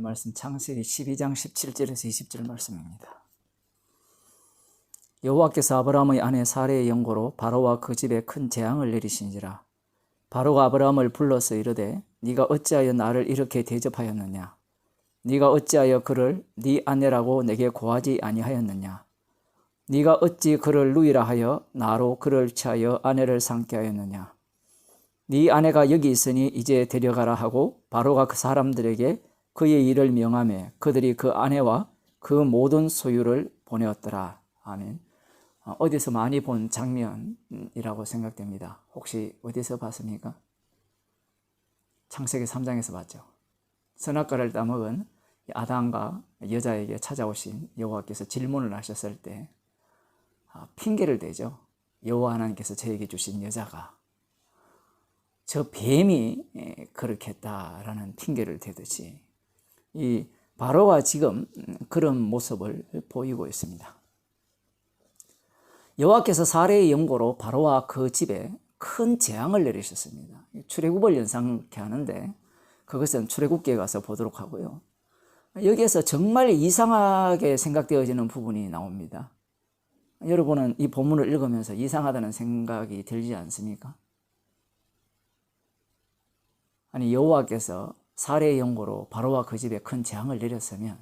말씀 창세기 12장 17절에서 20절 말씀입니다. 여호와께서 아브라함의 아내 사레의 영고로 바로와 그 집에 큰 재앙을 내리신지라. 바로가 아브라함을 불러서 이르되 네가 어찌하여 나를 이렇게 대접하였느냐? 네가 어찌하여 그를 네 아내라고 내게 고하지 아니하였느냐? 네가 어찌 그를 누이라 하여 나로 그를 취하여 아내를 삼게 하였느냐? 네 아내가 여기 있으니 이제 데려가라 하고 바로가 그 사람들에게 그의 일을 명하매 그들이 그 아내와 그 모든 소유를 보내었더라. 아멘. 어디서 많이 본 장면이라고 생각됩니다. 혹시 어디서 봤습니까? 창세기 3장에서 봤죠. 선악과를 따먹은 아담과 여자에게 찾아오신 여호와께서 질문을 하셨을 때 핑계를 대죠. 여호와 하나님께서 저에게 주신 여자가 저 뱀이 그렇게 했다라는 핑계를 대듯이 이 바로가 지금 그런 모습을 보이고 있습니다. 여호와께서 사레의 영고로 바로와 그 집에 큰 재앙을 내리셨습니다. 출애굽을 연상케 하는데 그것은 출애굽기에 가서 보도록 하고요. 여기에서 정말 이상하게 생각되어지는 부분이 나옵니다. 여러분은 이 본문을 읽으면서 이상하다는 생각이 들지 않습니까? 아니 여호와께서 사레의 영고로 바로와 그 집에 큰 재앙을 내렸으면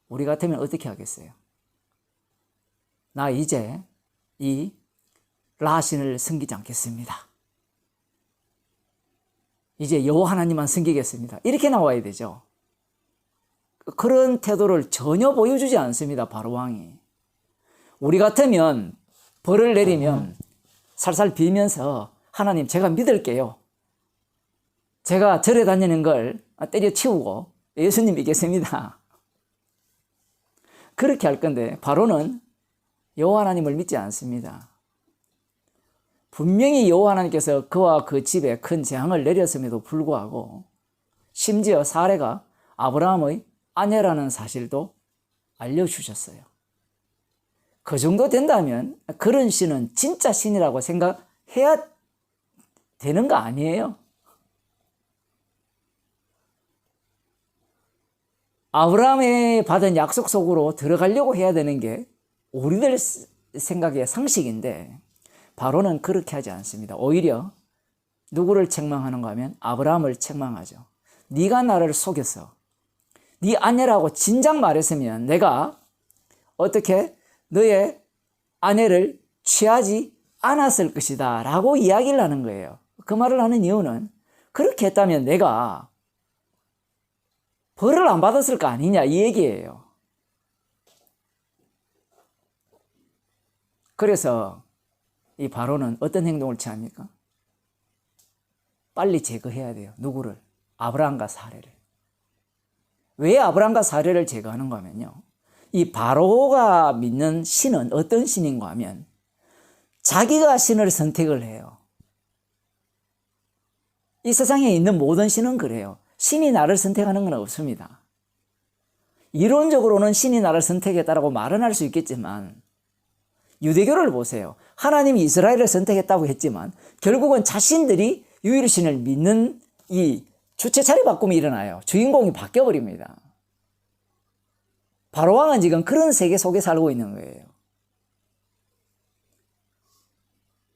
우리 같으면 어떻게 하겠어요? 나 이제 이 라신을 섬기지 않겠습니다. 이제 여호와 하나님만 섬기겠습니다. 이렇게 나와야 되죠. 그런 태도를 전혀 보여주지 않습니다. 바로 왕이. 우리 같으면 벌을 내리면 살살 빌면서 하나님 제가 믿을게요. 제가 절에 다니는 걸 때려치우고 예수님 믿겠습니다. 그렇게 할 건데 바로는 여호와 하나님을 믿지 않습니다. 분명히 여호와 하나님께서 그와 그 집에 큰 재앙을 내렸음에도 불구하고 심지어 사레가 아브라함의 아내라는 사실도 알려주셨어요. 그 정도 된다면 그런 신은 진짜 신이라고 생각해야 되는 거 아니에요? 아브라함이 받은 약속 속으로 들어가려고 해야 되는 게 우리들 생각의 상식인데 바로는 그렇게 하지 않습니다. 오히려 누구를 책망하는가 하면 아브라함을 책망하죠. 네가 나를 속였어. 네 아내라고 진작 말했으면 내가 어떻게 너의 아내를 취하지 않았을 것이다 라고 이야기를 하는 거예요. 그 말을 하는 이유는 그렇게 했다면 내가 벌을 안 받았을 거 아니냐 이 얘기예요. 그래서 이 바로는 어떤 행동을 취합니까? 빨리 제거해야 돼요. 누구를? 아브라함과 사레를. 왜 아브라함과 사레를 제거하는가 하면요. 이 바로가 믿는 신은 어떤 신인가 하면 자기가 신을 선택을 해요. 이 세상에 있는 모든 신은 그래요. 신이 나를 선택하는 건 없습니다. 이론적으로는 신이 나를 선택했다라고 말은 할 수 있겠지만 유대교를 보세요. 하나님이 이스라엘을 선택했다고 했지만 결국은 자신들이 유일신을 믿는 이 주체 자리 바꿈이 일어나요. 주인공이 바뀌어버립니다. 바로왕은 지금 그런 세계 속에 살고 있는 거예요.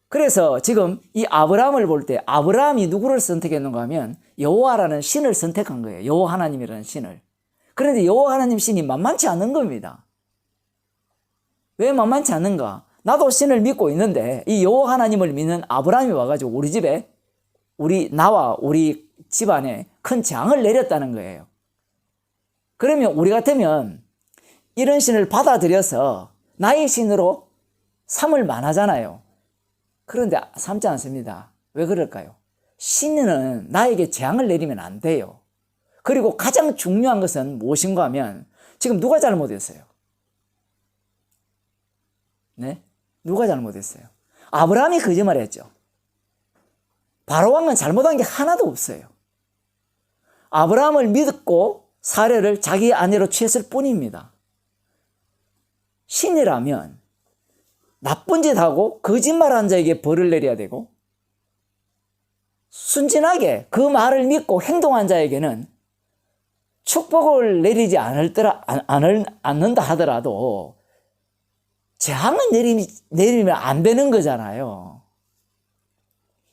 그래서 지금 이 아브라함을 볼 때 아브라함이 누구를 선택했는가 하면 여호와라는 신을 선택한 거예요. 여호와 하나님이라는 신을. 그런데 여호와 하나님 신이 만만치 않은 겁니다. 왜 만만치 않은가? 나도 신을 믿고 있는데 이 여호와 하나님을 믿는 아브라함이 와가지고 우리 집에 나와 우리 집안에 큰 재앙을 내렸다는 거예요. 그러면 우리 같으면 이런 신을 받아들여서 나의 신으로 삼을 만하잖아요. 그런데 삼지 않습니다. 왜 그럴까요? 신은 나에게 재앙을 내리면 안 돼요. 그리고 가장 중요한 것은 무엇인가 하면 지금 누가 잘못했어요? 네? 누가 잘못했어요? 아브라함이 거짓말했죠. 바로왕은 잘못한 게 하나도 없어요. 아브라함을 믿고 사레를 자기 아내로 취했을 뿐입니다. 신이라면 나쁜 짓 하고 거짓말한 자에게 벌을 내려야 되고 순진하게 그 말을 믿고 행동한 자에게는 축복을 내리지 않는다 하더라도 재앙을 내리면 안 되는 거잖아요.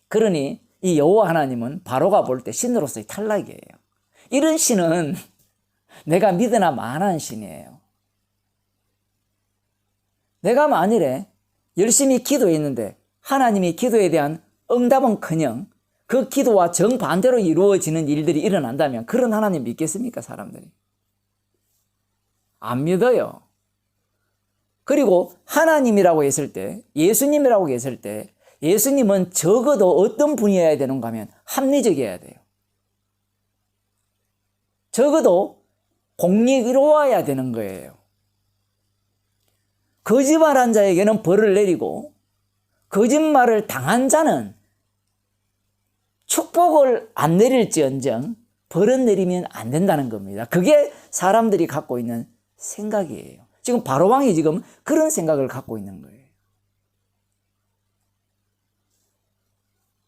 그러니 이 여호와 하나님은 바로가 볼 때 신으로서의 탈락이에요. 이런 신은 내가 믿으나 마나한 신이에요. 내가 만일에 열심히 기도했는데 하나님이 기도에 대한 응답은커녕 그 기도와 정반대로 이루어지는 일들이 일어난다면 그런 하나님 믿겠습니까, 사람들이? 안 믿어요. 그리고 하나님이라고 했을 때, 예수님이라고 했을 때 예수님은 적어도 어떤 분이어야 되는가 하면 합리적이어야 돼요. 적어도 공의로워야 되는 거예요. 거짓말한 자에게는 벌을 내리고 거짓말을 당한 자는 축복을 안 내릴지언정 벌은 내리면 안 된다는 겁니다. 그게 사람들이 갖고 있는 생각이에요. 지금 바로왕이 지금 그런 생각을 갖고 있는 거예요.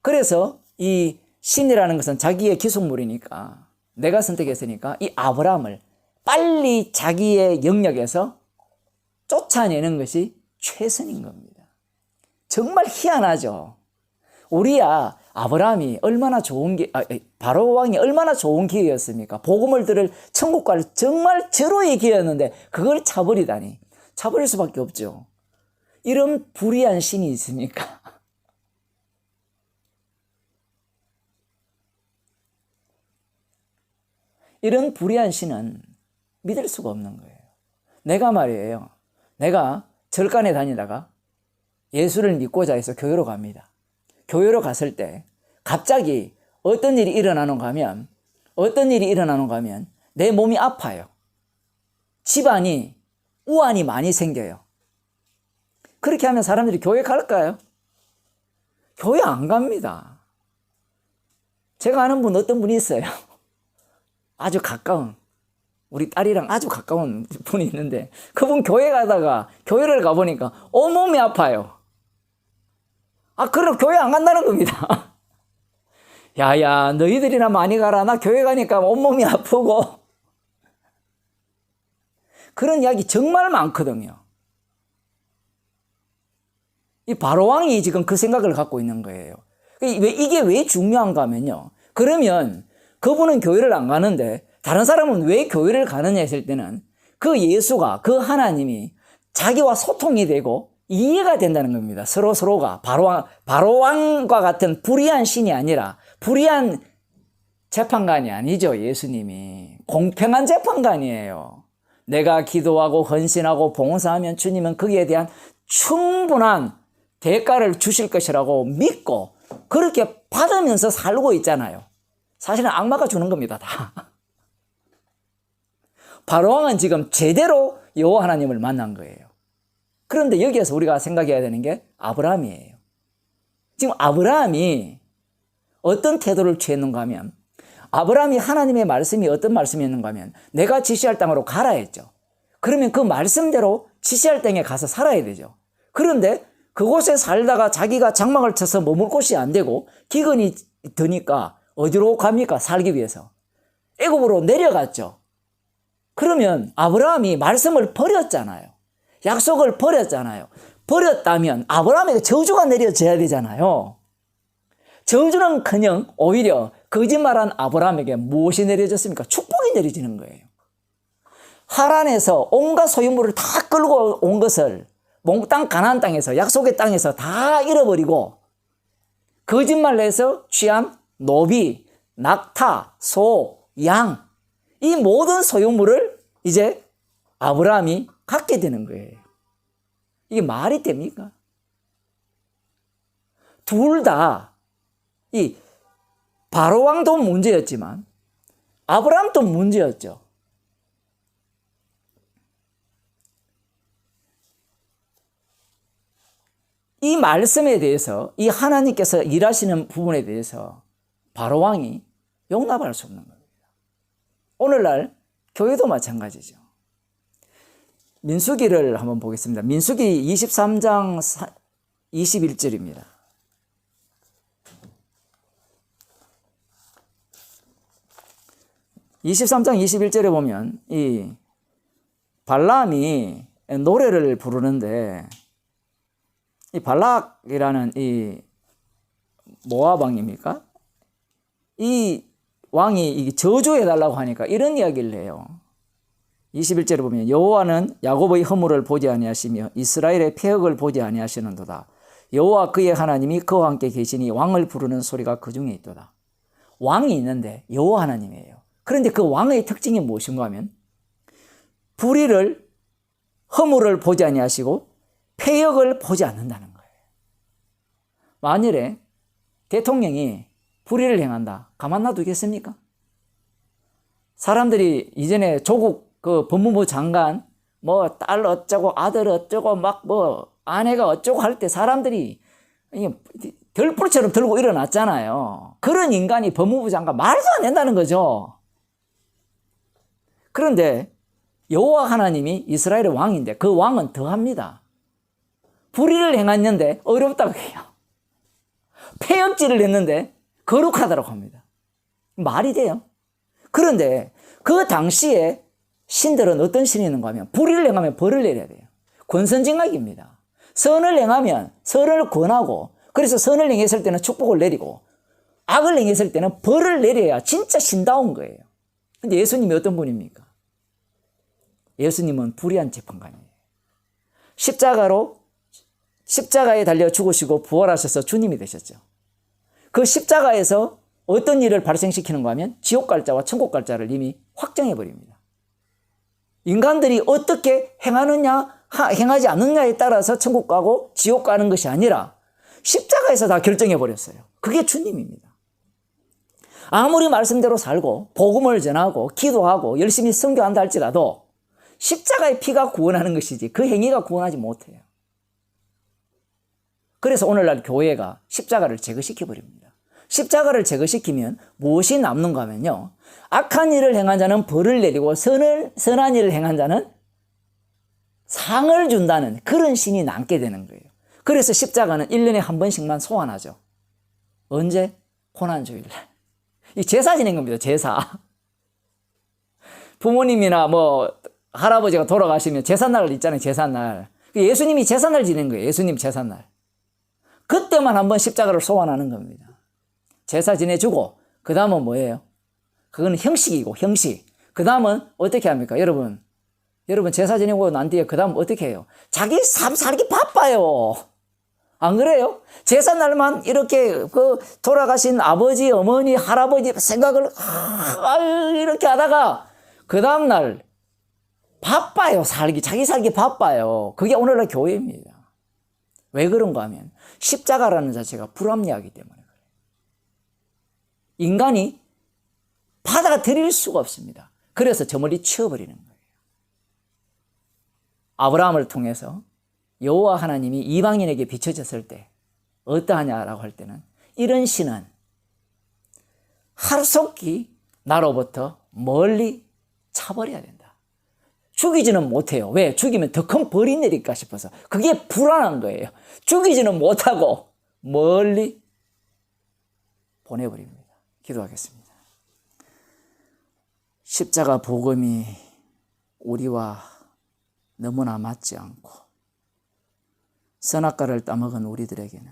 그래서 이 신이라는 것은 자기의 기속물이니까 내가 선택했으니까 이 아브라함을 빨리 자기의 영역에서 쫓아내는 것이 최선인 겁니다. 정말 희한하죠. 우리야 아브라함이 얼마나 좋은 바로왕이 얼마나 좋은 기회였습니까? 복음을 들을 천국 갈 정말 절호의 기회였는데 그걸 차버리다니. 차버릴 수밖에 없죠. 이런 불의한 신이 있습니까? 이런 불의한 신은 믿을 수가 없는 거예요. 내가 말이에요. 내가 절간에 다니다가 예수를 믿고자 해서 교회로 갑니다. 교회로 갔을 때 갑자기 어떤 일이 일어나는가 하면 내 몸이 아파요. 집안이 우환이 많이 생겨요. 그렇게 하면 사람들이 교회 갈까요? 교회 안 갑니다. 제가 아는 어떤 분이 있어요. 아주 가까운, 우리 딸이랑 아주 가까운 분이 있는데 그분 교회를 가보니까 온몸이 아파요. 그럼 교회 안 간다는 겁니다. 야야, 너희들이나 많이 가라. 나 교회 가니까 온몸이 아프고. 그런 이야기 정말 많거든요. 이 바로왕이 지금 그 생각을 갖고 있는 거예요. 이게 왜 중요한가 하면요. 그러면 그분은 교회를 안 가는데 다른 사람은 왜 교회를 가느냐 했을 때는 그 예수가, 그 하나님이 자기와 소통이 되고 이해가 된다는 겁니다. 서로가 바로왕과 같은 불의한 신이 아니라 불의한 재판관이 아니죠. 예수님이 공평한 재판관이에요. 내가 기도하고 헌신하고 봉사하면 주님은 거기에 대한 충분한 대가를 주실 것이라고 믿고 그렇게 받으면서 살고 있잖아요. 사실은 악마가 주는 겁니다. 다. 바로왕은 지금 제대로 여호와 하나님을 만난 거예요. 그런데 여기에서 우리가 생각해야 되는 게 아브라함이에요. 지금 아브라함이 어떤 태도를 취했는가 하면 아브라함이 하나님의 말씀이 어떤 말씀이었는가 하면 내가 지시할 땅으로 가라 했죠. 그러면 그 말씀대로 지시할 땅에 가서 살아야 되죠. 그런데 그곳에 살다가 자기가 장막을 쳐서 머물 곳이 안 되고 기근이 드니까 어디로 갑니까? 살기 위해서. 애굽으로 내려갔죠. 그러면 아브라함이 말씀을 버렸잖아요. 약속을 버렸잖아요. 버렸다면 아브라함에게 저주가 내려져야 되잖아요. 저주는커녕 오히려 거짓말한 아브라함에게 무엇이 내려졌습니까? 축복이 내려지는 거예요. 하란에서 온갖 소유물을 다 끌고 온 것을 몽땅 가나안 땅에서 약속의 땅에서 다 잃어버리고 거짓말을 해서 취한 노비, 낙타, 소, 양, 이 모든 소유물을 이제 아브라함이 갖게 되는 거예요. 이게 말이 됩니까? 둘 다 이 바로왕도 문제였지만 아브라함도 문제였죠. 이 말씀에 대해서 이 하나님께서 일하시는 부분에 대해서 바로왕이 용납할 수 없는 겁니다. 오늘날 교회도 마찬가지죠. 민수기를 한번 보겠습니다. 민수기 23장 21절입니다. 23장 21절에 보면 이 발람이 노래를 부르는데 이 발락이라는 이 모압 왕입니까? 이 왕이 저주해달라고 하니까 이런 이야기를 해요. 21절에 보면 여호와는 야곱의 허물을 보지 아니하시며 이스라엘의 패역을 보지 아니하시는도다. 여호와 그의 하나님이 그와 함께 계시니 왕을 부르는 소리가 그 중에 있도다. 왕이 있는데 여호와 하나님이에요. 그런데 그 왕의 특징이 무엇인가 하면 불의를 허물을 보지 아니하시고 패역을 보지 않는다는 거예요. 만일에 대통령이 불의를 행한다. 가만 놔두겠습니까? 사람들이 이전에 조국 그 법무부 장관 뭐 딸 어쩌고 아들 어쩌고 막 뭐 아내가 어쩌고 할 때 사람들이 들불처럼 들고 일어났잖아요. 그런 인간이 법무부 장관 말도 안 된다는 거죠. 그런데 여호와 하나님이 이스라엘의 왕인데 그 왕은 더합니다. 불의를 행했는데 어렵다고 해요. 패역질을 했는데 거룩하다고 합니다. 말이 돼요. 그런데 그 당시에 신들은 어떤 신이 있는가 하면 불의를 행하면 벌을 내려야 돼요. 권선징악입니다. 선을 행하면 선을 권하고 그래서 선을 행했을 때는 축복을 내리고 악을 행했을 때는 벌을 내려야 진짜 신다운 거예요. 근데 예수님이 어떤 분입니까? 예수님은 불의한 재판관이에요. 십자가에 달려 죽으시고 부활하셔서 주님이 되셨죠. 그 십자가에서 어떤 일을 발생시키는가 하면 지옥 갈 자와 천국 갈 자를 이미 확정해 버립니다. 인간들이 어떻게 행하느냐 행하지 않느냐에 따라서 천국 가고 지옥 가는 것이 아니라 십자가에서 다 결정해 버렸어요. 그게 주님입니다. 아무리 말씀대로 살고 복음을 전하고 기도하고 열심히 선교한다 할지라도 십자가의 피가 구원하는 것이지 그 행위가 구원하지 못해요. 그래서 오늘날 교회가 십자가를 제거시켜 버립니다. 십자가를 제거시키면 무엇이 남는가 하면요. 악한 일을 행한 자는 벌을 내리고 선한 일을 행한 자는 상을 준다는 그런 신이 남게 되는 거예요. 그래서 십자가는 1년에 한 번씩만 소환하죠. 언제? 고난주일날. 이 제사 지낸 겁니다. 제사. 부모님이나 뭐 할아버지가 돌아가시면 제삿날 있잖아요. 제삿날. 예수님이 제삿날 지낸 거예요. 예수님 제삿날. 그때만 한번 십자가를 소환하는 겁니다. 제사 지내주고 그 다음은 뭐예요? 그건 형식이고 형식. 그 다음은 어떻게 합니까? 여러분 제사 지내고 난 뒤에 그 다음 어떻게 해요? 자기 삶 살기 바빠요. 안 그래요? 제삿날만 이렇게 그 돌아가신 아버지, 어머니, 할아버지 생각을 이렇게 하다가 그 다음날 바빠요. 자기 살기 바빠요. 그게 오늘날 교회입니다. 왜 그런가 하면 십자가라는 자체가 불합리하기 때문에 그래요. 인간이 받아들일 수가 없습니다. 그래서 저 멀리 치워버리는 거예요. 아브라함을 통해서 여호와 하나님이 이방인에게 비춰졌을 때 어떠하냐라고 할 때는 이런 신은 하루속히 나로부터 멀리 차버려야 된다. 죽이지는 못해요. 왜? 죽이면 더 큰 벌이 내릴까 싶어서. 그게 불안한 거예요. 죽이지는 못하고 멀리 보내버립니다. 기도하겠습니다. 십자가 복음이 우리와 너무나 맞지 않고 선악과를 따먹은 우리들에게는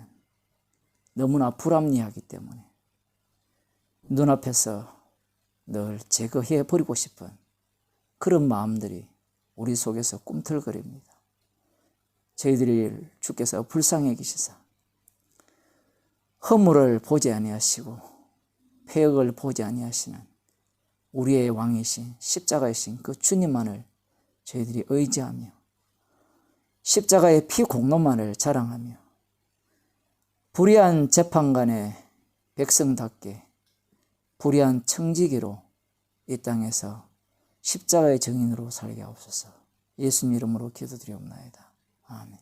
너무나 불합리하기 때문에 눈앞에서 늘 제거해 버리고 싶은 그런 마음들이 우리 속에서 꿈틀거립니다. 저희들이 주께서 불쌍히 여기시사 허물을 보지 아니하시고 패역을 보지 아니하시는 우리의 왕이신 십자가이신 그 주님만을 저희들이 의지하며 십자가의 피 공로만을 자랑하며 불의한 재판관의 백성답게 불의한 청지기로 이 땅에서 십자가의 증인으로 살게 하옵소서. 예수님 이름으로 기도드리옵나이다. 아멘.